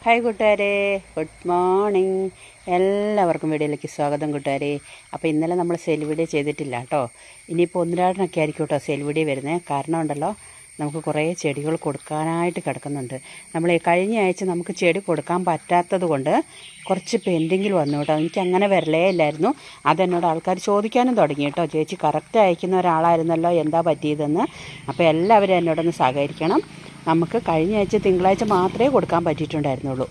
Hi കൂട്ടുകാരെ, good morning. എല്ലാവർക്കും വീഡിയോയിലേക്ക് സ്വാഗതം കൂട്ടുകാരെ. അപ്പോൾ ഇന്നലെ നമ്മൾ സെയിൽ വീഡിയോ ചെയ്തിട്ടില്ല കേട്ടോ. ഇനിയിപ്പോൾ ഒന്നിരാടനൊക്കെ ആയിരിക്കും കേട്ടോ സെയിൽ വീഡിയോ വരുന്നത്. കാരണം ഉണ്ടല്ലോ, നമുക്ക് കുറേ ചെടികൾ കൊടുക്കാനായിട്ട് കിടക്കുന്നുണ്ട്. നമ്മൾ കഴിഞ്ഞ ആഴ്ച നമുക്ക് ചെടി കൊടുക്കാൻ പറ്റാത്തത് കൊണ്ട് കുറച്ച് പെൻഡിങ്ങിൽ വന്നു കേട്ടോ. എനിക്ക് അങ്ങനെ വരലേ ഇല്ലായിരുന്നു. അതെന്നോട് ആൾക്കാർ ചോദിക്കാനും തുടങ്ങി കേട്ടോ. ചേച്ചി കറക്റ്റ് അയക്കുന്ന ഒരാളായിരുന്നല്ലോ, എന്താ പറ്റിയതെന്ന്. അപ്പോൾ എല്ലാവരും എന്നോടൊന്ന് സഹകരിക്കണം. നമുക്ക് കഴിഞ്ഞ ആഴ്ച തിങ്കളാഴ്ച മാത്രമേ കൊടുക്കാൻ പറ്റിയിട്ടുണ്ടായിരുന്നുള്ളൂ.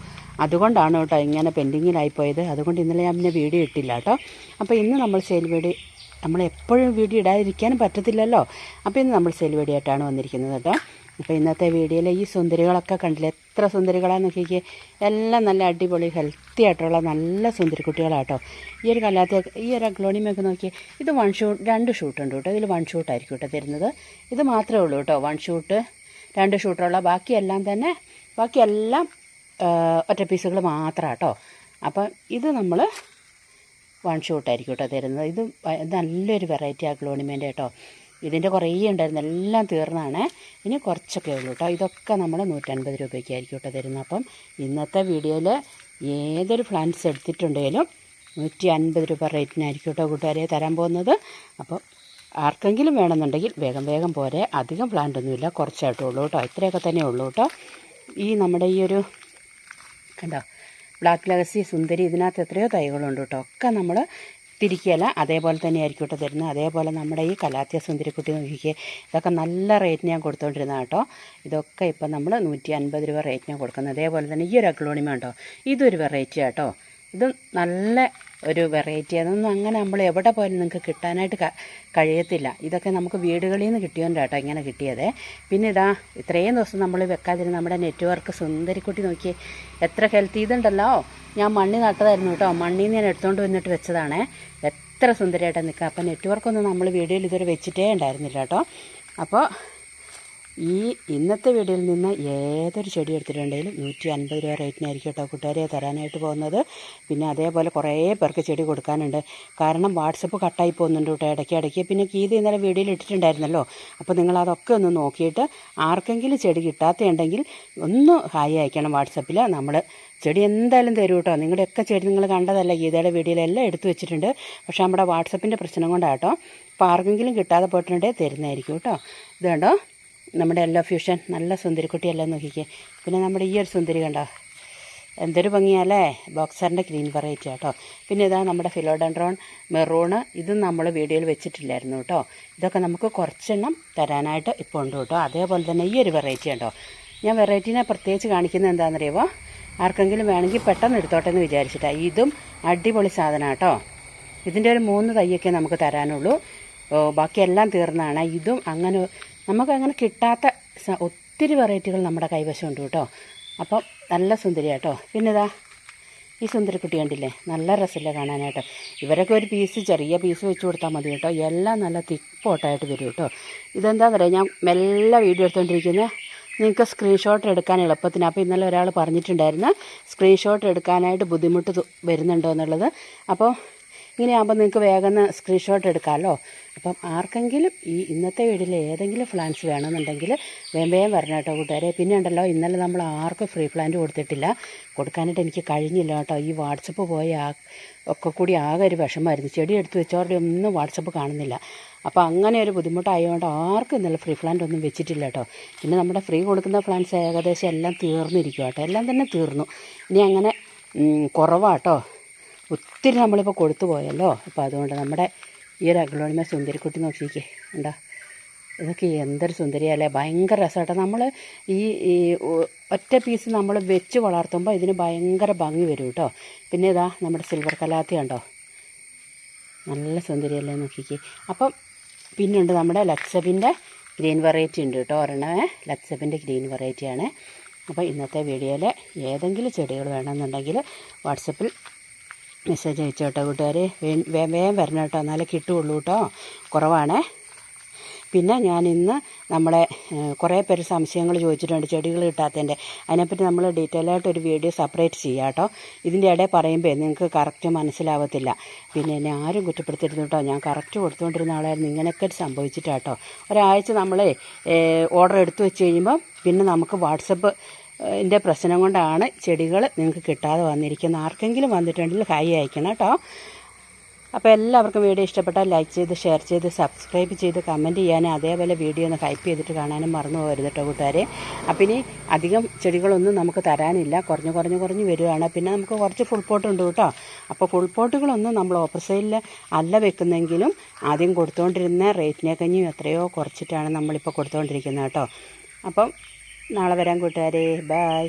അതുകൊണ്ടാണ് കേട്ടോ ഇങ്ങനെ പെൻഡിങ്ങിലായിപ്പോയത്. അതുകൊണ്ട് ഇന്നലെ ഞാൻ പിന്നെ വീഡിയോ ഇട്ടില്ല കേട്ടോ. അപ്പോൾ ഇന്ന് നമ്മൾ സെയിൽ വീഡിയോ, നമ്മൾ എപ്പോഴും വീഡിയോ ഇടാതിരിക്കാനും പറ്റത്തില്ലല്ലോ. അപ്പോൾ ഇന്ന് നമ്മൾ സെയിൽ വീഡിയോ ആയിട്ടാണ് വന്നിരിക്കുന്നത് കേട്ടോ. അപ്പോൾ ഇന്നത്തെ വീഡിയോയിൽ ഈ സുന്ദരികളൊക്കെ കണ്ടില്ല, എത്ര സുന്ദരികളാന്ന് നോക്കിക്കേ. എല്ലാം നല്ല അടിപൊളി ഹെൽത്തി ആയിട്ടുള്ള നല്ല സുന്ദരി കുട്ടികളാട്ടോ. ഈ ഒരു കല്ലാത്ത ഈ ഒരു അഗ്ലോണിമയൊക്കെ നോക്കിയേ. ഇത് 2 ഷൂട്ടുണ്ട് കേട്ടോ. ഇതിൽ 1 ഷൂട്ടായിരിക്കും കേട്ടോ തരുന്നത്. ഇത് മാത്രമേ ഉള്ളൂ കേട്ടോ 1 ഷൂട്ട്, 2 ഷൂട്ടുള്ള. ബാക്കിയെല്ലാം ഒറ്റ പീസുകൾ മാത്രം കേട്ടോ. അപ്പം ഇത് നമ്മൾ 1 ഷൂട്ടായിരിക്കും കേട്ടോ തരുന്നത്. ഇത് നല്ലൊരു വെറൈറ്റി അഗ്ലോണിമേൻ്റെ കേട്ടോ. ഇതിൻ്റെ കുറേ ഉണ്ടായിരുന്നു, എല്ലാം തീർന്നാണ്. ഇനി കുറച്ചൊക്കെ ഉള്ളൂ കേട്ടോ. ഇതൊക്കെ നമ്മൾ 150 രൂപയ്ക്കായിരിക്കും കേട്ടോ തരുന്നത്. അപ്പം ഇന്നത്തെ വീഡിയോയിൽ ഏതൊരു പ്ലാന്റ്സ് എടുത്തിട്ടുണ്ടെങ്കിലും 150 രൂപ റേറ്റിനായിരിക്കും കേട്ടോ കൂട്ടുകാരെ തരാൻ പോകുന്നത്. അപ്പം ആർക്കെങ്കിലും വേണമെന്നുണ്ടെങ്കിൽ വേഗം പോരെ. അധികം പ്ലാന്റ് ഒന്നുമില്ല, കുറച്ചായിട്ടേ ഉള്ളൂ കേട്ടോ. ഇത്രയൊക്കെ തന്നെ ഉള്ളൂ കേട്ടോ. ഈ നമ്മുടെ ഈ ഒരു കണ്ടോ ബ്ലാക്ക് ലെഗസി സുന്ദരി, ഇതിനകത്ത് എത്രയോ തൈകളുണ്ട് കേട്ടോ. ഒക്കെ നമ്മൾ തിരിക്കുകയല്ല, അതേപോലെ തന്നെ ആയിരിക്കും കേട്ടോ തരുന്നത്. അതേപോലെ നമ്മുടെ ഈ കലാത്തിയ സുന്ദരിക്കുട്ടി നോക്കിക്കേ. ഇതൊക്കെ നല്ല റേറ്റിന് ഞാൻ കൊടുത്തുകൊണ്ടിരുന്നത് കേട്ടോ. ഇതൊക്കെ ഇപ്പം നമ്മൾ 150 രൂപ റേറ്റിനാണ് കൊടുക്കുന്നത്. അതേപോലെ തന്നെ ഈ ഒരു അഗ്ലോണിമ ഉണ്ടോ, ഇതൊരു വെറൈറ്റി കേട്ടോ. ഇത് നല്ല ഒരു വെറൈറ്റി. അതൊന്നും അങ്ങനെ നമ്മൾ എവിടെ പോയാലും നിങ്ങൾക്ക് കിട്ടാനായിട്ട് കഴിയത്തില്ല. ഇതൊക്കെ നമുക്ക് വീടുകളിൽ നിന്ന് കിട്ടിയോണ്ട് കേട്ടോ ഇങ്ങനെ കിട്ടിയത്. പിന്നെ ഇതാ ഇത്രയും ദിവസം നമ്മൾ വെക്കാതിരുന്ന നമ്മുടെ നെറ്റ്വർക്ക് സുന്ദരിക്കുട്ടി നോക്കിയേ, എത്ര ഹെൽത്തി. ഇതുണ്ടല്ലോ ഞാൻ മണ്ണി നട്ടതായിരുന്നു കേട്ടോ. മണ്ണിൽ നിന്ന് ഞാൻ എടുത്തുകൊണ്ട് വന്നിട്ട് വെച്ചതാണേ. എത്ര സുന്ദരമായിട്ടാണ് നിൽക്കുക. അപ്പോൾ നെറ്റ്വർക്കൊന്നും നമ്മൾ വീഡിയോയിൽ ഇതുവരെ വെച്ചിട്ടേ ഉണ്ടായിരുന്നില്ല കേട്ടോ. അപ്പോൾ ഈ ഇന്നത്തെ വീഡിയോയിൽ നിന്ന് ഏതൊരു ചെടി എടുത്തിട്ടുണ്ടെങ്കിലും 150 രൂപ റേറ്റിനായിരിക്കും കേട്ടോ കൂട്ടുകാരെ തരാനായിട്ട് പോകുന്നത്. പിന്നെ അതേപോലെ കുറേ പേർക്ക് ചെടി കൊടുക്കാനുണ്ട്. കാരണം വാട്സപ്പ് കട്ടായി പോകുന്നുണ്ട് കേട്ടോ ഇടയ്ക്ക്. പിന്നെ ഗീത ഇന്നലെ വീഡിയോയിൽ ഇട്ടിട്ടുണ്ടായിരുന്നല്ലോ. അപ്പോൾ നിങ്ങളതൊക്കെ ഒന്ന് നോക്കിയിട്ട് ആർക്കെങ്കിലും ചെടി കിട്ടാത്തതുണ്ടെങ്കിൽ ഒന്ന് ഹായ് അയക്കണം വാട്സപ്പിൽ. നമ്മൾ ചെടി എന്തായാലും തരും കേട്ടോ. നിങ്ങളുടെയൊക്കെ ചെടി നിങ്ങൾ കണ്ടതല്ല, ഗീതയുടെ വീഡിയോയിലെല്ലാം എടുത്തു വെച്ചിട്ടുണ്ട്. പക്ഷേ നമ്മുടെ വാട്സപ്പിൻ്റെ പ്രശ്നം കൊണ്ടാണ് കേട്ടോ. അപ്പോൾ ആർക്കെങ്കിലും കിട്ടാതെ പോയിട്ടുണ്ടെങ്കിൽ തരുന്നതായിരിക്കും കേട്ടോ. ഇത് കണ്ടോ നമ്മുടെ യെല്ലോ ഫ്യൂഷൻ, നല്ല സുന്ദരിക്കുട്ടിയെല്ലാം നോക്കിക്കേ. പിന്നെ നമ്മുടെ ഈ ഒരു സുന്ദരി കണ്ടോ, എന്തൊരു ഭംഗിയല്ലേ. ബോക്സറിൻ്റെ ഗ്രീൻ വെറൈറ്റി കേട്ടോ. പിന്നെ ഇതാ നമ്മുടെ ഫിലോഡൻഡ്രോൺ മെറൂണ്, ഇതും നമ്മൾ വീഡിയോയിൽ വെച്ചിട്ടില്ലായിരുന്നു കേട്ടോ. ഇതൊക്കെ നമുക്ക് കുറച്ചെണ്ണം തരാനായിട്ട് ഇപ്പോൾ ഉണ്ട് കേട്ടോ. അതേപോലെ തന്നെ ഈ ഒരു വെറൈറ്റി കേട്ടോ. ഞാൻ വെറൈറ്റീനെ പ്രത്യേകിച്ച് കാണിക്കുന്നത് എന്താണെന്നറിയുമോ, ആർക്കെങ്കിലും വേണമെങ്കിൽ പെട്ടെന്ന് എടുത്തോട്ടെ എന്ന് വിചാരിച്ചിട്ടാണ്. ഇതും അടിപൊളി സാധനം കേട്ടോ. ഇതിൻ്റെ ഒരു 3 തൈയൊക്കെ നമുക്ക് തരാനുള്ളൂ. ബാക്കിയെല്ലാം തീർന്നാണ്. ഇതും അങ്ങനെ നമുക്കങ്ങനെ കിട്ടാത്ത ഒത്തിരി വെറൈറ്റികൾ നമ്മുടെ കൈവശമുണ്ട് കേട്ടോ. അപ്പം നല്ല സുന്ദരി കേട്ടോ. പിന്നെ ഇതാ ഈ സുന്ദരിക്കുട്ടി കണ്ടില്ലേ, നല്ല രസമില്ല കാണാനായിട്ട്. ഇവരൊക്കെ ഒരു ചെറിയ പീസ് വെച്ച് കൊടുത്താൽ മതി കേട്ടോ. എല്ലാം നല്ല തിക്ക് പോട്ടായിട്ട് വരും കേട്ടോ. ഇതെന്താണെന്ന് പറയുക, ഞാൻ മെല്ലെ വീഡിയോ എടുത്തുകൊണ്ടിരിക്കുന്നത് നിങ്ങൾക്ക് സ്ക്രീൻഷോട്ട് എടുക്കാൻ എളുപ്പത്തിന്. അപ്പോൾ ഇന്നലെ ഒരാൾ പറഞ്ഞിട്ടുണ്ടായിരുന്നു സ്ക്രീൻഷോട്ട് എടുക്കാനായിട്ട് ബുദ്ധിമുട്ട് വരുന്നുണ്ടോ എന്നുള്ളത്. അപ്പോൾ ഇങ്ങനെയാകുമ്പോൾ നിങ്ങൾക്ക് വേഗം സ്ക്രീൻഷോട്ട് എടുക്കാമല്ലോ. അപ്പം ആർക്കെങ്കിലും ഈ ഇന്നത്തെ വീഡിയോയിൽ ഏതെങ്കിലും പ്ലാന്റ്സ് വേണമെന്നുണ്ടെങ്കിൽ വേഗം വരണം കേട്ടോ കൂട്ടുകാരെ. പിന്നെ ഉണ്ടല്ലോ, ഇന്നലെ നമ്മൾ ആർക്കും ഫ്രീ പ്ലാന്റ് കൊടുത്തിട്ടില്ല, കൊടുക്കാനായിട്ട് എനിക്ക് കഴിഞ്ഞില്ല കേട്ടോ. ഈ വാട്സപ്പ് പോയ ഒക്കെ കൂടി ആകെ ഒരു വിഷമമായിരുന്നു. ചെടി എടുത്ത് വെച്ചവരുടെ ഒന്നും വാട്സപ്പ് കാണുന്നില്ല. അപ്പോൾ അങ്ങനെ ഒരു ബുദ്ധിമുട്ടായതുകൊണ്ട് ആർക്കും ഇന്നലെ ഫ്രീ പ്ലാന്റ് ഒന്നും വെച്ചിട്ടില്ല കേട്ടോ. പിന്നെ നമ്മുടെ ഫ്രീ കൊടുക്കുന്ന പ്ലാന്റ്സ് ഏകദേശം എല്ലാം തീർന്നിരിക്കും കേട്ടോ. എല്ലാം തന്നെ തീർന്നു. ഇനി അങ്ങനെ കുറവാട്ടോ. ഒത്തിരി നമ്മളിപ്പോൾ കൊടുത്തു പോയല്ലോ. അപ്പോൾ അതുകൊണ്ട് നമ്മുടെ ഈ ഒരു അഗ്ലോണിമ സുന്ദരിക്കുട്ടി നോക്കിക്കേ ഉണ്ടോ. ഇതൊക്കെ എന്തൊരു സുന്ദരിയല്ലേ, ഭയങ്കര രസമാട്ടോ. നമ്മൾ ഈ ഒറ്റ പീസ് നമ്മൾ വെച്ച് വളർത്തുമ്പോൾ ഇതിന് ഭയങ്കര ഭംഗി വരും കേട്ടോ. പിന്നെ ഇതാ നമ്മുടെ സിൽവർ കലാത്തി കണ്ടോ, നല്ല സുന്ദരിയല്ലേ നോക്കിക്കേ. അപ്പം പിന്നുണ്ട് നമ്മുടെ ലക്സബിൻ്റെ ഗ്രീൻ വെറൈറ്റി ഉണ്ട് കേട്ടോ. ഒരെണ്ണമേ ലക്സബിൻ്റെ ഗ്രീൻ വെറൈറ്റിയാണ്. അപ്പോൾ ഇന്നത്തെ വീഡിയോയിൽ ഏതെങ്കിലും ചെടികൾ വേണമെന്നുണ്ടെങ്കിൽ വാട്സപ്പിൽ മെസ്സേജ് അയച്ചു കേട്ടോ കൂട്ടുകാരെ. വേഗം വരണം കേട്ടോ, എന്നാലേ കിട്ടുകയുള്ളൂ കേട്ടോ. കുറവാണേ. പിന്നെ ഞാനിന്ന് നമ്മളെ കുറേ പേര് സംശയങ്ങൾ ചോദിച്ചിട്ടുണ്ട് ചെടികൾ കിട്ടാത്തതിൻ്റെ. അതിനെപ്പറ്റി നമ്മൾ ഡീറ്റെയിൽ ആയിട്ടൊരു വീഡിയോ സെപ്പറേറ്റ് ചെയ്യാം കേട്ടോ. ഇതിൻ്റെ ഇടയിൽ പറയുമ്പോൾ നിങ്ങൾക്ക് കറക്റ്റ് മനസ്സിലാവത്തില്ല. പിന്നെ എന്നെ ആരും കുറ്റപ്പെടുത്തരുത് കേട്ടോ. ഞാൻ കറക്റ്റ് കൊടുത്തുകൊണ്ടിരുന്ന ആളായിരുന്നു. ഇങ്ങനെയൊക്കെ സംഭവിച്ചിട്ടാട്ടോ. ഒരാഴ്ച നമ്മൾ ഓർഡർ എടുത്തു വെച്ച് കഴിയുമ്പം പിന്നെ നമുക്ക് വാട്സപ്പ് ഇതിൻ്റെ പ്രശ്നം കൊണ്ടാണ് ചെടികൾ നിങ്ങൾക്ക് കിട്ടാതെ വന്നിരിക്കുന്നത്. ആർക്കെങ്കിലും വന്നിട്ടുണ്ടെങ്കിൽ ഹായ് അയക്കണം കേട്ടോ. അപ്പോൾ എല്ലാവർക്കും വീഡിയോ ഇഷ്ടപ്പെട്ടാൽ ലൈക്ക് ചെയ്ത് ഷെയർ ചെയ്ത് സബ്സ്ക്രൈബ് ചെയ്ത് കമൻറ്റ് ചെയ്യാനും അതേപോലെ വീഡിയോ ഒന്ന് ഹൈപ്പ് ചെയ്തിട്ട് കാണാനും മറന്നു പോകരുത് കേട്ടോ കൂട്ടുകാരെ. അപ്പം ഇനി അധികം ചെടികളൊന്നും നമുക്ക് തരാനില്ല, കുറഞ്ഞ് വരികയാണ്. പിന്നെ നമുക്ക് കുറച്ച് ഫുൾ പോട്ട് ഉണ്ട് കേട്ടോ. അപ്പോൾ ഫുൾ പോട്ടുകളൊന്നും നമ്മൾ ഓപ്പർ സൈഡിൽ അല്ല വെക്കുന്നെങ്കിലും ആദ്യം കൊടുത്തുകൊണ്ടിരുന്ന റേറ്റിനെ കഴിഞ്ഞും എത്രയോ കുറച്ചിട്ടാണ് നമ്മളിപ്പോൾ കൊടുത്തുകൊണ്ടിരിക്കുന്നത് കേട്ടോ. അപ്പം നാളെ വരാൻ കൂട്ടുകാരെ, ബൈ.